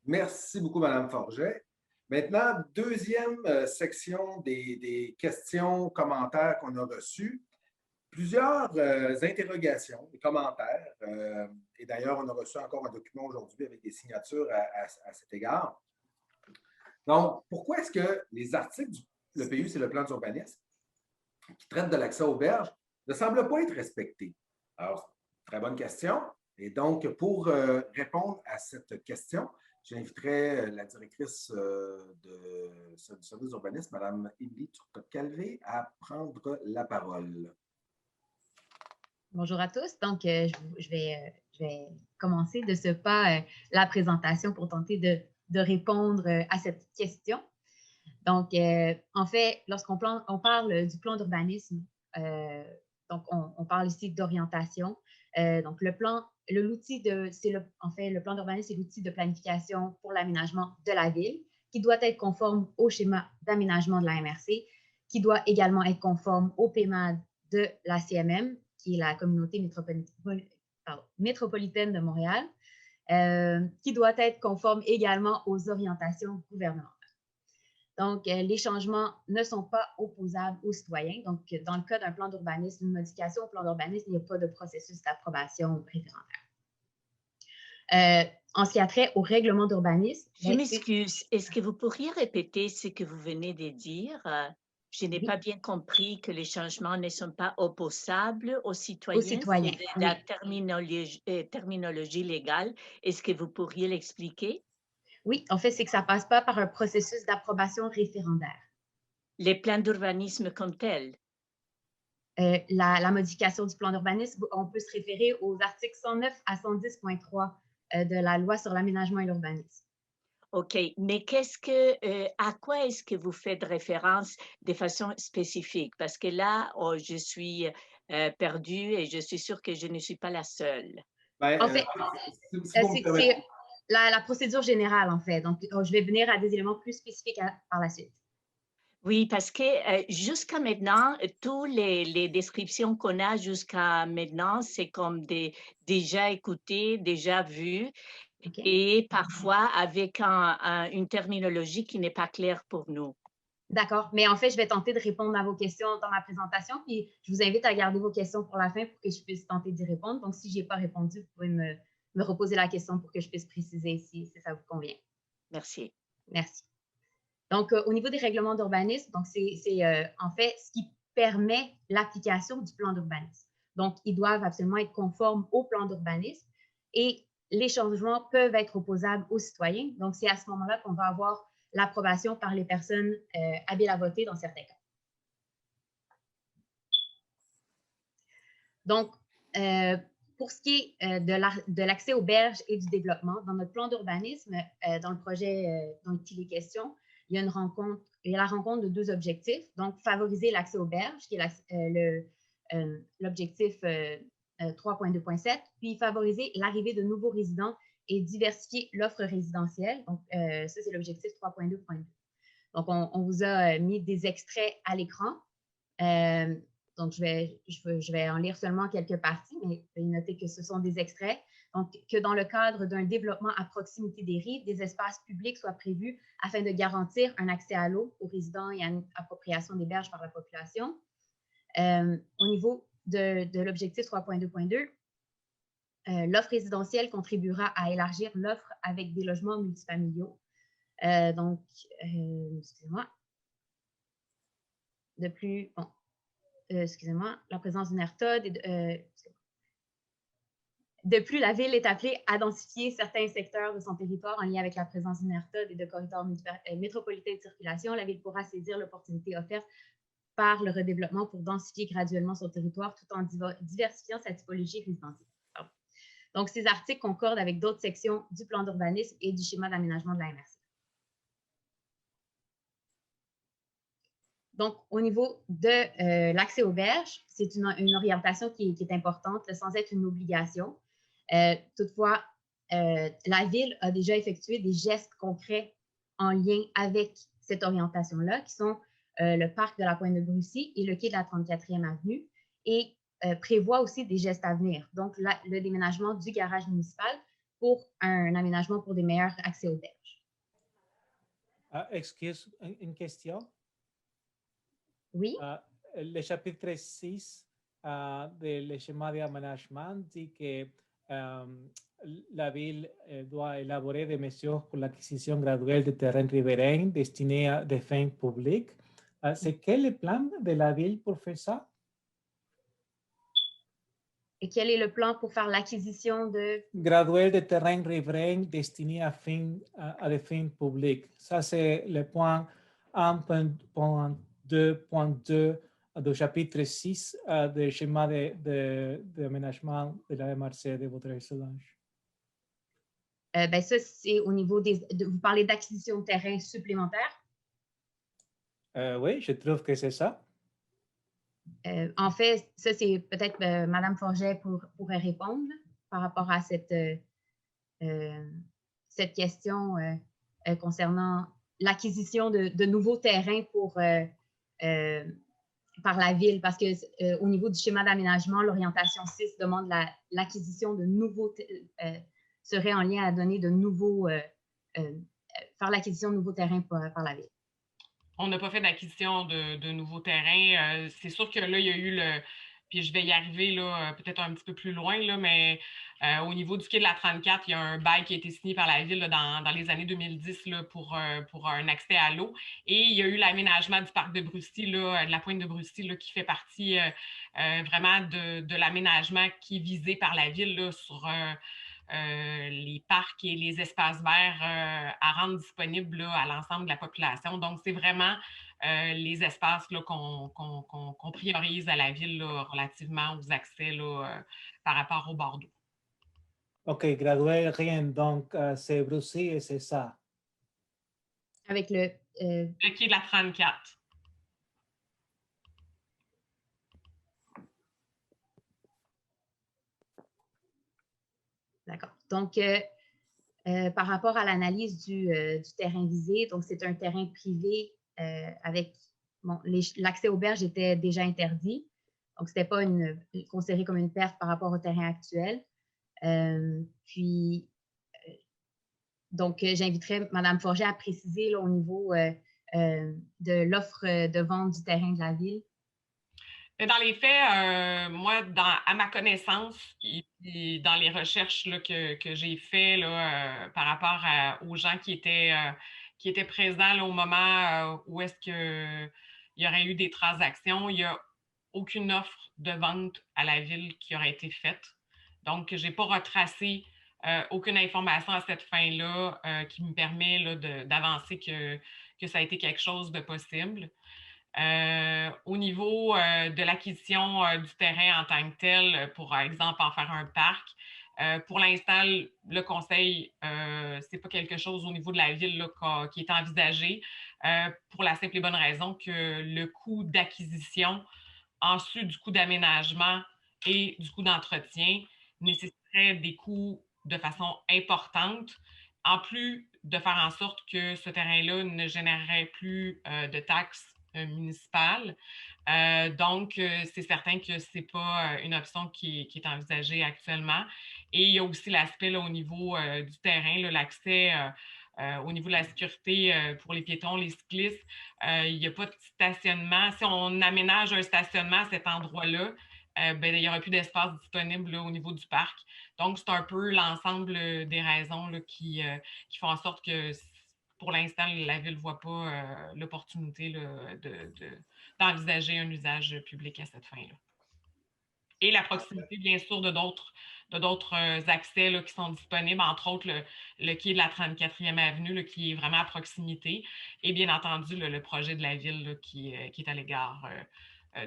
Merci beaucoup, Madame Forget. Maintenant, deuxième section des questions, commentaires qu'on a reçus. Plusieurs interrogations, des commentaires. Et d'ailleurs, on a reçu encore un document aujourd'hui avec des signatures à cet égard. Donc, pourquoi est-ce que les articles le PU, c'est le plan d'urbanisme, qui traitent de l'accès aux berges, ne semblent pas être respectés? Alors, très bonne question. Et donc, pour répondre à cette question, j'inviterai la directrice du service d'urbanisme, Mme Émilie Turcotte-Calvé, à prendre la parole. Bonjour à tous. Donc, je vais commencer de ce pas la présentation pour tenter de répondre à cette question. Donc, en fait, lorsqu'on parle du plan d'urbanisme, donc on parle ici d'orientation. Donc, le plan d'urbanisme, c'est l'outil de planification pour l'aménagement de la ville qui doit être conforme au schéma d'aménagement de la MRC, qui doit également être conforme au PMAD de la CMM, qui est la communauté métropolitaine de Montréal, qui doit être conforme également aux orientations gouvernementales. Donc, les changements ne sont pas opposables aux citoyens. Donc, dans le cas d'un plan d'urbanisme, une modification au plan d'urbanisme, il n'y a pas de processus d'approbation référendaire. En ce qui a trait au règlement d'urbanisme… Je m'excuse, est-ce que vous pourriez répéter ce que vous venez de dire? Je n'ai pas bien compris que les changements ne sont pas opposables aux citoyens. Aux citoyens, c'est de la terminologie légale. Est-ce que vous pourriez l'expliquer? Oui, en fait, c'est que ça ne passe pas par un processus d'approbation référendaire. Les plans d'urbanisme comme tels? La modification du plan d'urbanisme, on peut se référer aux articles 109 à 110.3 de la loi sur l'aménagement et l'urbanisme. OK, mais à quoi est-ce que vous faites référence de façon spécifique? Parce que là, je suis perdue et je suis sûre que je ne suis pas la seule. En fait, c'est la procédure générale, en fait. Donc, je vais venir à des éléments plus spécifiques par la suite. Oui, parce que jusqu'à maintenant, toutes les descriptions qu'on a jusqu'à maintenant, c'est comme déjà écouté, déjà vu, OK. et parfois avec une terminologie qui n'est pas claire pour nous. D'accord, mais en fait, je vais tenter de répondre à vos questions dans ma présentation, puis je vous invite à garder vos questions pour la fin pour que je puisse tenter d'y répondre. Donc, si je n'ai pas répondu, vous pouvez me reposer la question pour que je puisse préciser si ça vous convient. Merci. Merci. Donc, au niveau des règlements d'urbanisme, donc c'est en fait ce qui permet l'application du plan d'urbanisme. Donc, ils doivent absolument être conformes au plan d'urbanisme et les changements peuvent être opposables aux citoyens. Donc, c'est à ce moment-là qu'on va avoir l'approbation par les personnes habiles à voter dans certains cas. Donc, pour ce qui est de l'accès aux berges et du développement, dans notre plan d'urbanisme, dans le projet dont il est question, il y a la rencontre de deux objectifs. Donc, favoriser l'accès aux berges, qui est l'objectif 3.2.7, puis favoriser l'arrivée de nouveaux résidents et diversifier l'offre résidentielle. Donc, ça, c'est l'objectif 3.2.2. Donc, on vous a mis des extraits à l'écran. Donc, je vais en lire seulement quelques parties, mais veuillez noter que ce sont des extraits. Donc, que dans le cadre d'un développement à proximité des rives, des espaces publics soient prévus afin de garantir un accès à l'eau aux résidents et à une appropriation des berges par la population. Au niveau de l'objectif 3.2.2, l'offre résidentielle contribuera à élargir l'offre avec des logements multifamiliaux. Donc, excusez-moi. De plus, bon, excusez-moi, la présence d'une aire TOD. De plus, la Ville est appelée à densifier certains secteurs de son territoire en lien avec la présence d'une aire TOD et de corridors métropolitains de circulation. La Ville pourra saisir l'opportunité offerte par le redéveloppement pour densifier graduellement son territoire tout en diversifiant sa typologie résidentielle. Donc, ces articles concordent avec d'autres sections du plan d'urbanisme et du schéma d'aménagement de la MRC. Donc, au niveau de l'accès aux berges, c'est une orientation qui est importante, sans être une obligation. Toutefois, la Ville a déjà effectué des gestes concrets en lien avec cette orientation-là, qui sont le parc de la Pointe-de-Brucy et le quai de la 34e avenue, et prévoit aussi des gestes à venir. Donc, le déménagement du garage municipal pour un aménagement pour des meilleurs accès aux berges. Excuse, une question. Oui. Le chapitre 6 du schéma d'aménagement dit que la ville doit élaborer des mesures pour l'acquisition graduelle de terrains riverains destinés à des fins publiques. C'est quel le plan de la ville pour faire ça? Et quel est le plan pour faire l'acquisition de... Graduelle de terrains riverains destinés à des fins publiques. Ça, c'est le point 1.2.2 du chapitre 6 du schéma d'aménagement de la MRC de votre Excellence. Ben ça, c'est au niveau vous parlez d'acquisition de terrain supplémentaire? Oui, je trouve que c'est ça. En fait, ça, c'est peut-être Mme Forget pourrait répondre par rapport à cette question concernant l'acquisition de nouveaux terrains par la ville, parce que au niveau du schéma d'aménagement, l'orientation 6 demande l'acquisition de nouveaux serait en lien à donner de nouveaux faire l'acquisition de nouveaux terrains par la ville. On n'a pas fait d'acquisition de nouveaux terrains. C'est sûr que là, il y a eu puis je vais y arriver là, peut-être un petit peu plus loin, là, mais au niveau du quai de la 34, il y a un bail qui a été signé par la ville là, dans les années 2010 là, pour un accès à l'eau. Et il y a eu l'aménagement du parc de Brusty, là, de la pointe de Brusty, là, qui fait partie vraiment de l'aménagement qui est visé par la ville là, sur les parcs et les espaces verts à rendre disponibles là, à l'ensemble de la population. Donc, c'est vraiment les espaces qu'on priorise à la ville là, relativement aux accès là, par rapport au bord d'eau. OK, gradué, rien. Donc, c'est Brusty et c'est ça. Avec le quai de la 34. D'accord. Donc, par rapport à l'analyse du terrain visé, donc c'est un terrain privé avec l'accès aux berges était déjà interdit, donc ce n'était pas considéré comme une perte par rapport au terrain actuel. Donc, j'inviterais Mme Forget à préciser là, au niveau de l'offre de vente du terrain de la ville. Dans les faits, moi, à ma connaissance, et dans les recherches là, que j'ai faites par rapport aux gens qui étaient présents là, au moment où est-ce qu'il y aurait eu des transactions, il n'y a aucune offre de vente à la ville qui aurait été faite. Donc, je n'ai pas retracé aucune information à cette fin-là qui me permet là, d'avancer que ça a été quelque chose de possible. Au niveau de l'acquisition du terrain en tant que tel, pour exemple en faire un parc, pour l'instant, le conseil, ce n'est pas quelque chose au niveau de la ville là, qui est envisagé pour la simple et bonne raison que le coût d'acquisition, ensuite du coût d'aménagement et du coût d'entretien nécessiterait des coûts de façon importante, en plus de faire en sorte que ce terrain-là ne générerait plus de taxes municipales. Donc, c'est certain que ce n'est pas une option qui est envisagée actuellement. Et il y a aussi l'aspect au niveau du terrain, l'accès au niveau de la sécurité pour les piétons, les cyclistes. Il n'y a pas de stationnement. Si on aménage un stationnement à cet endroit-là, il n'y aura plus d'espace disponible là, au niveau du parc. Donc, c'est un peu l'ensemble des raisons là, qui font en sorte que pour l'instant, la Ville ne voit pas l'opportunité d'envisager un usage public à cette fin-là. Et la proximité, bien sûr, de d'autres accès là, qui sont disponibles, entre autres le quai de la 34e Avenue, là, qui est vraiment à proximité, et bien entendu, le projet de la Ville là, qui est à l'égard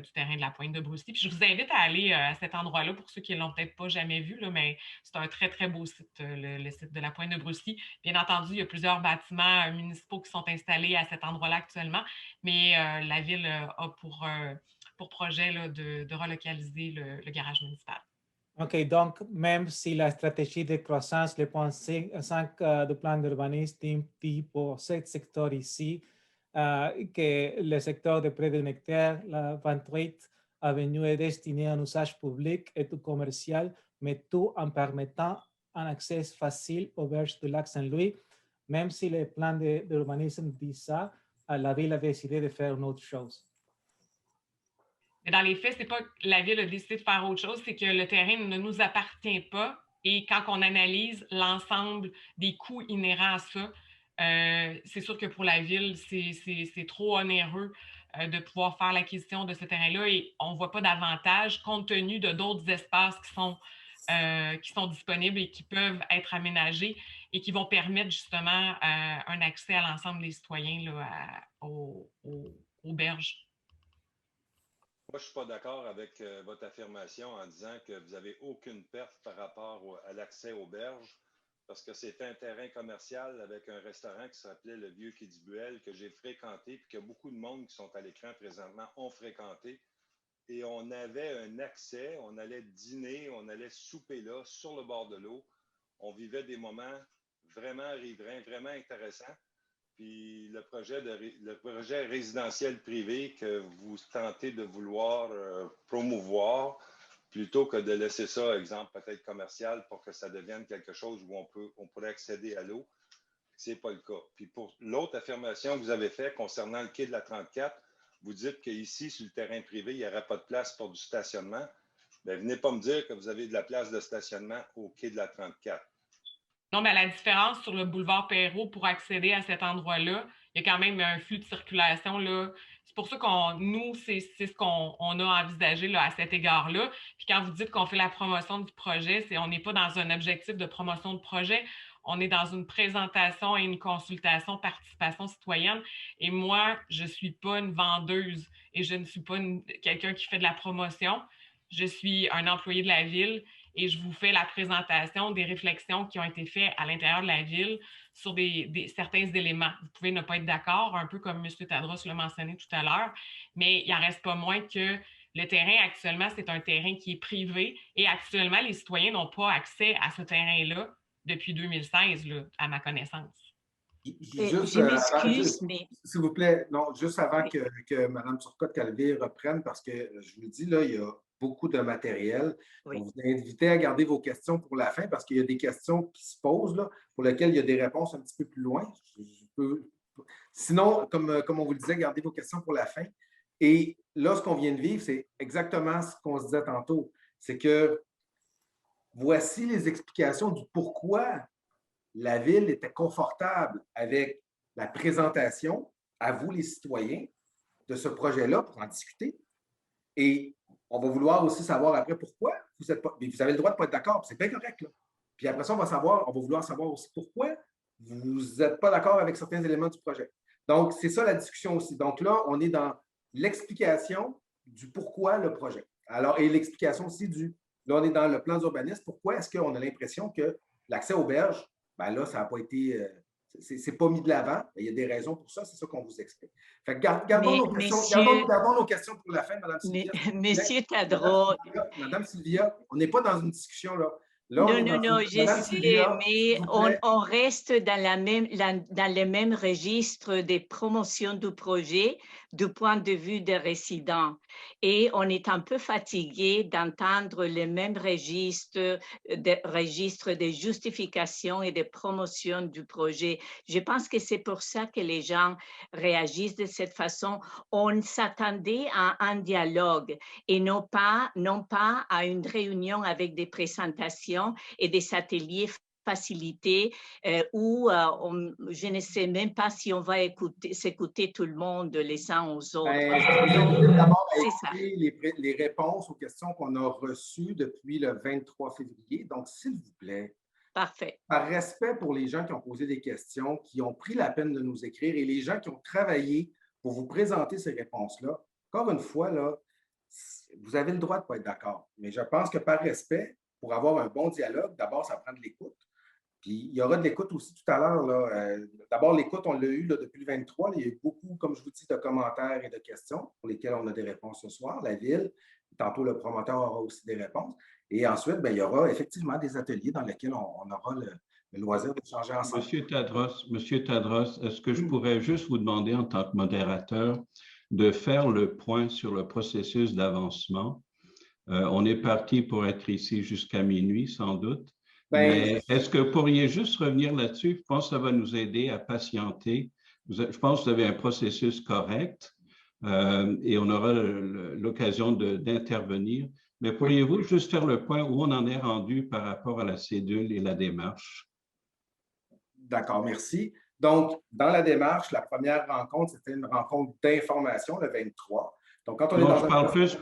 du terrain de la pointe de Brusty. Puis je vous invite à aller à cet endroit-là pour ceux qui ne l'ont peut-être pas jamais vu, là, mais c'est un très, très beau site, le site de la pointe de Brusty. Bien entendu, il y a plusieurs bâtiments municipaux qui sont installés à cet endroit-là actuellement, mais la Ville a pour projet là, de relocaliser le garage municipal. OK, donc même si la stratégie de croissance, le point 5 du plan d'urbanisme dit pour ce secteur ici, que le secteur de près d'un hectare, la 28 avenue est destiné à un usage public et tout commercial, mais tout en permettant un accès facile aux berges du lac Saint-Louis, même si le plan d'urbanisme dit ça, la ville a décidé de faire une autre chose. Mais dans les faits, c'est pas que la ville a décidé de faire autre chose, c'est que le terrain ne nous appartient pas. Et quand on analyse l'ensemble des coûts inhérents à ça, c'est sûr que pour la ville, c'est trop onéreux de pouvoir faire l'acquisition de ce terrain-là et on ne voit pas d'avantage compte tenu de d'autres espaces qui sont disponibles et qui peuvent être aménagés et qui vont permettre justement un accès à l'ensemble des citoyens là, aux berges. Moi, je ne suis pas d'accord avec votre affirmation en disant que vous n'avez aucune perte par rapport à l'accès aux berges, parce que c'était un terrain commercial avec un restaurant qui s'appelait le Vieux Quai du Buell, que j'ai fréquenté, puis que beaucoup de monde qui sont à l'écran présentement ont fréquenté. Et on avait un accès, on allait dîner, on allait souper là, sur le bord de l'eau. On vivait des moments vraiment riverains, vraiment intéressants. Puis le projet résidentiel privé que vous tentez de vouloir promouvoir, plutôt que de laisser ça, exemple, peut-être commercial, pour que ça devienne quelque chose où on pourrait accéder à l'eau, ce n'est pas le cas. Puis pour l'autre affirmation que vous avez faite concernant le quai de la 34, vous dites qu'ici, sur le terrain privé, il n'y aurait pas de place pour du stationnement. Bien, venez pas me dire que vous avez de la place de stationnement au quai de la 34. Non, mais à la différence sur le boulevard Perrault, pour accéder à cet endroit-là, il y a quand même un flux de circulation, là. C'est pour ça c'est ce qu'on a envisagé là, à cet égard-là. Puis quand vous dites qu'on fait la promotion du projet, on n'est pas dans un objectif de promotion de projet, on est dans une présentation et une consultation, participation citoyenne. Et moi, je ne suis pas une vendeuse et je ne suis pas quelqu'un qui fait de la promotion. Je suis un employé de la ville et je vous fais la présentation des réflexions qui ont été faites à l'intérieur de la ville sur certains éléments. Vous pouvez ne pas être d'accord, un peu comme M. Tadros l'a mentionné tout à l'heure, mais il n'en reste pas moins que le terrain actuellement, c'est un terrain qui est privé et actuellement, les citoyens n'ont pas accès à ce terrain-là depuis 2016, là, à ma connaissance. Je m'excuse, mais... S'il vous plaît, non, juste avant que Mme Turcotte-Calvé reprenne, parce que je vous le dis, là, il y a beaucoup de matériel. Oui. On vous invite à garder vos questions pour la fin, parce qu'il y a des questions qui se posent, là, pour lesquelles il y a des réponses un petit peu plus loin. Sinon, comme on vous le disait, gardez vos questions pour la fin. Et là, ce qu'on vient de vivre, c'est exactement ce qu'on se disait tantôt. C'est que voici les explications du pourquoi la ville était confortable avec la présentation à vous, les citoyens, de ce projet-là pour en discuter. Et on va vouloir aussi savoir après pourquoi vous êtes pas. Mais vous avez le droit de ne pas être d'accord, c'est bien correct. Là. Puis après ça, on va vouloir savoir aussi pourquoi vous n'êtes pas d'accord avec certains éléments du projet. Donc, c'est ça la discussion aussi. Donc là, on est dans l'explication du pourquoi le projet. Alors, et l'explication aussi là, on est dans le plan d'urbanisme. Pourquoi est-ce qu'on a l'impression que l'accès aux berges, ben là, ça n'a pas été. C'est pas mis de l'avant. Il y a des raisons pour ça, c'est ça qu'on vous explique. Fait que gardons nos questions pour la fin, Mme Sylvia. Monsieur Tadros. Madame Sylvia, on n'est pas dans une discussion là. Non, je sais, mais on reste dans le même registre des promotions du projet du point de vue des résidents. Et on est un peu fatigué d'entendre le même registre de justification et de promotion du projet. Je pense que c'est pour ça que les gens réagissent de cette façon. On s'attendait à un dialogue et non pas à une réunion avec des présentations et des ateliers facilités où je ne sais même pas si on va s'écouter tout le monde les uns aux autres. D'abord, les réponses aux questions qu'on a reçues depuis le 23 février. Donc, s'il vous plaît, parfait. Par respect pour les gens qui ont posé des questions, qui ont pris la peine de nous écrire et les gens qui ont travaillé pour vous présenter ces réponses-là, encore une fois, là, vous avez le droit de ne pas être d'accord. Mais je pense que par respect, pour avoir un bon dialogue, d'abord, ça prend de l'écoute. Puis, il y aura de l'écoute aussi tout à l'heure. D'abord, l'écoute, on l'a eu là, depuis le 23. Là, il y a eu beaucoup, comme je vous dis, de commentaires et de questions pour lesquelles on a des réponses ce soir. La ville, tantôt, le promoteur aura aussi des réponses. Et ensuite, bien, il y aura effectivement des ateliers dans lesquels on aura le loisir d'échanger ensemble. Monsieur Tadros, est-ce que je pourrais juste vous demander, en tant que modérateur, de faire le point sur le processus d'avancement? On est parti pour être ici jusqu'à minuit, sans doute. Mais est-ce que vous pourriez juste revenir là-dessus? Je pense que ça va nous aider à patienter. Je pense que vous avez un processus correct et on aura l'occasion d'intervenir. Mais pourriez-vous juste faire le point où on en est rendu par rapport à la cédule et la démarche? D'accord, merci. Donc, dans la démarche, la première rencontre, c'était une rencontre d'information le 23. Donc, quand on est Non, dans je parle plus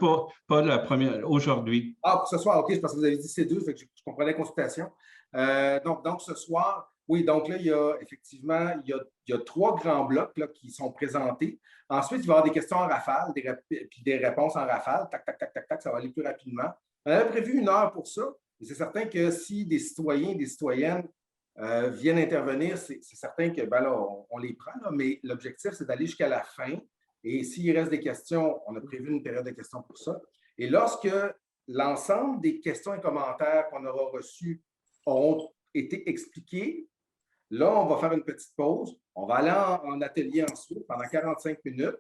pas de la première, aujourd'hui. Ah, pour ce soir, OK, c'est parce que vous avez dit C2, fait que je comprenais consultation. Donc, ce soir, oui, donc là, il y a effectivement, il y a 3 grands blocs là, qui sont présentés. Ensuite, il va y avoir des questions en rafale, puis des réponses en rafale. Tac, tac, tac, tac, tac, ça va aller plus rapidement. On avait prévu 1 heure pour ça. Et c'est certain que si des citoyens et des citoyennes viennent intervenir, c'est certain que ben là, on les prend, là, mais l'objectif, c'est d'aller jusqu'à la fin. Et s'il reste des questions, on a prévu une période de questions pour ça. Et lorsque l'ensemble des questions et commentaires qu'on aura reçus auront été expliqués, là, on va faire une petite pause. On va aller en atelier ensuite pendant 45 minutes.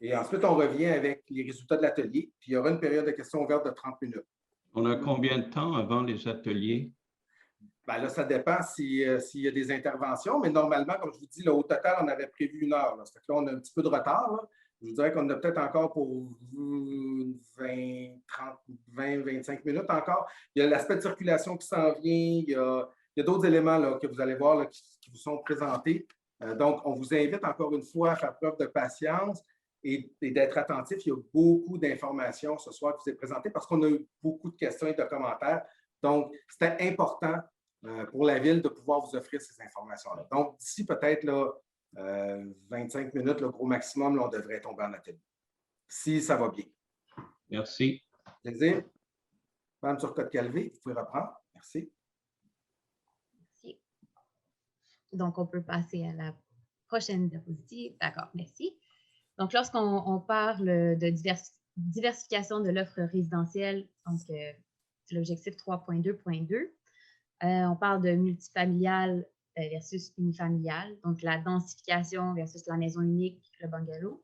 Et ensuite, on revient avec les résultats de l'atelier. Puis il y aura une période de questions ouverte de 30 minutes. On a combien de temps avant les ateliers? Ben là, ça dépend s'il y a des interventions, mais normalement, comme je vous dis, là, au total, on avait prévu 1 heure. Là. Ça fait que là, on a un petit peu de retard. Là. Je vous dirais qu'on a peut-être encore pour 20, 30, 20, 25 minutes encore. Il y a l'aspect de circulation qui s'en vient. Il y a d'autres éléments là, que vous allez voir là, qui vous sont présentés. Donc, on vous invite encore une fois à faire preuve de patience et d'être attentif. Il y a beaucoup d'informations ce soir qui vous est présentées parce qu'on a eu beaucoup de questions et de commentaires. Donc, c'était important pour la Ville de pouvoir vous offrir ces informations-là. Donc, d'ici peut-être 25 minutes, le gros maximum, là, on devrait tomber en atelier. Si ça va bien. Merci. Plaisir. Madame Turcotte-Calvé, vous pouvez reprendre. Merci. Merci. Donc, on peut passer à la prochaine diapositive. D'accord, merci. Donc, lorsqu'on parle de diversification de l'offre résidentielle, donc c'est l'objectif 3.2.2, on parle de multifamilial versus unifamilial, donc la densification versus la maison unique, le bungalow.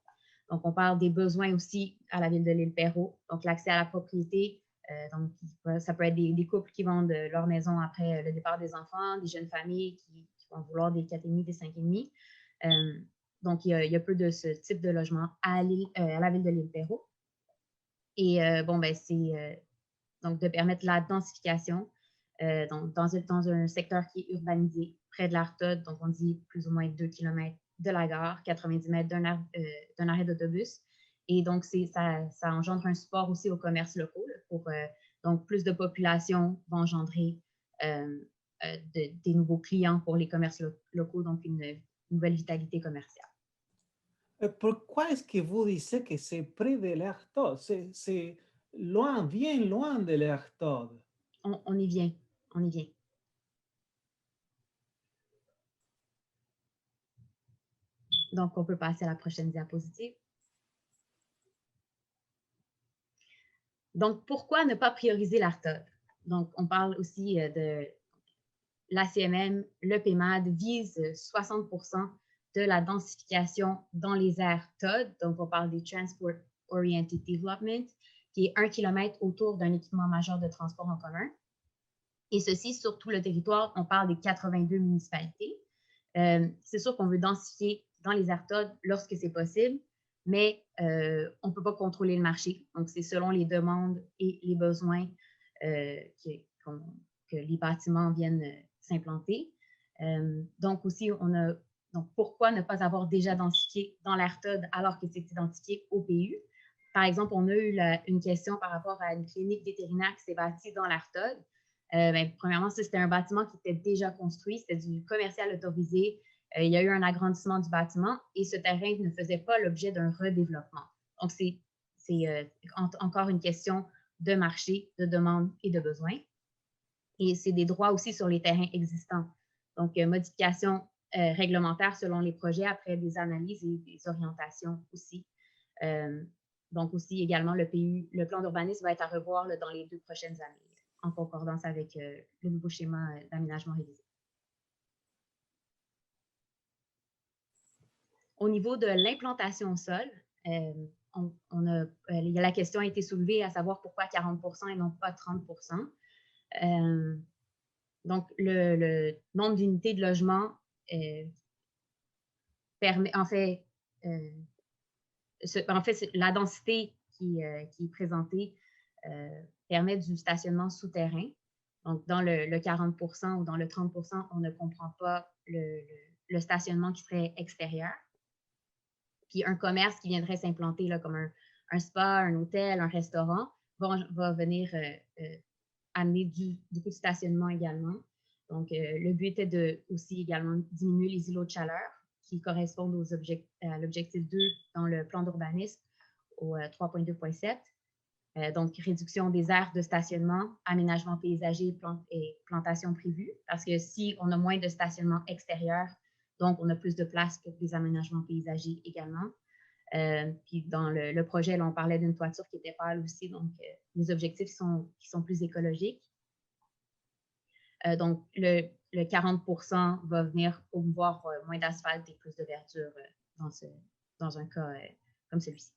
Donc, on parle des besoins aussi à la ville de l'Île-Perrot, donc l'accès à la propriété. Donc, ça peut être des couples qui vendent leur maison après le départ des enfants, des jeunes familles qui vont vouloir des 4,5, des 5,5. Donc, il y a peu de ce type de logement à la ville de l'Île-Perrot. Et bon, ben, c'est donc de permettre la densification donc dans un secteur qui est urbanisé, près de l'Artode, donc on dit plus ou moins 2 km de la gare, 90 mètres d'un arrêt d'autobus. Et donc, ça engendre un support aussi aux commerces locaux. Donc, plus de population va engendrer des nouveaux clients pour les commerces locaux, donc une nouvelle vitalité commerciale. Pourquoi est-ce que vous dites que c'est près de l'Artode? C'est loin, bien loin de l'Artode. On y vient, on y vient. Donc, on peut passer à la prochaine diapositive. Donc, pourquoi ne pas prioriser l'Artode? Donc, on parle aussi de l'ACMM, le PEMAD vise 60% de la densification dans les aires TOD. Donc, on parle des Transport Oriented Development, qui est 1 km autour d'un équipement majeur de transport en commun. Et ceci, sur tout le territoire, on parle des 82 municipalités. C'est sûr qu'on veut densifier dans les aires TOD lorsque c'est possible, mais on ne peut pas contrôler le marché. Donc, c'est selon les demandes et les besoins que les bâtiments viennent s'implanter. Donc, aussi, donc, pourquoi ne pas avoir déjà densifié dans l'aire TOD alors que c'est identifié au PU? Par exemple, on a eu une question par rapport à une clinique vétérinaire qui s'est bâtie dans l'aire TOD. Premièrement, c'était un bâtiment qui était déjà construit, c'était du commercial autorisé. Il y a eu un agrandissement du bâtiment et ce terrain ne faisait pas l'objet d'un redéveloppement. Donc, c'est encore une question de marché, de demande et de besoin. Et c'est des droits aussi sur les terrains existants. Donc, modification réglementaire selon les projets après des analyses et des orientations aussi. Donc, aussi également, le plan d'urbanisme va être à revoir dans les 2 prochaines années, en concordance avec le nouveau schéma d'aménagement révisé. Au niveau de l'implantation au sol, il y a la question a été soulevée à savoir pourquoi 40% et non pas 30%. Donc, le nombre d'unités de logement permet, en fait, la densité qui est présentée permet du stationnement souterrain. Donc, dans le 40% ou dans le 30%, on ne comprend pas le stationnement qui serait extérieur. Puis un commerce qui viendrait s'implanter là, comme un spa, un hôtel, un restaurant, va venir amener beaucoup de stationnement également. Donc, le but était de aussi également diminuer les îlots de chaleur qui correspondent à l'objectif 2 dans le plan d'urbanisme au 3.2.7. Donc, réduction des aires de stationnement, aménagement paysager et plantation prévue. Parce que si on a moins de stationnement extérieur, donc on a plus de place pour des aménagements paysagers également. Puis dans le projet, là, on parlait d'une toiture qui était pâle aussi, donc les objectifs qui sont plus écologiques. Donc, le 40% va venir promouvoir moins d'asphalte et plus de verdure dans un cas comme celui-ci.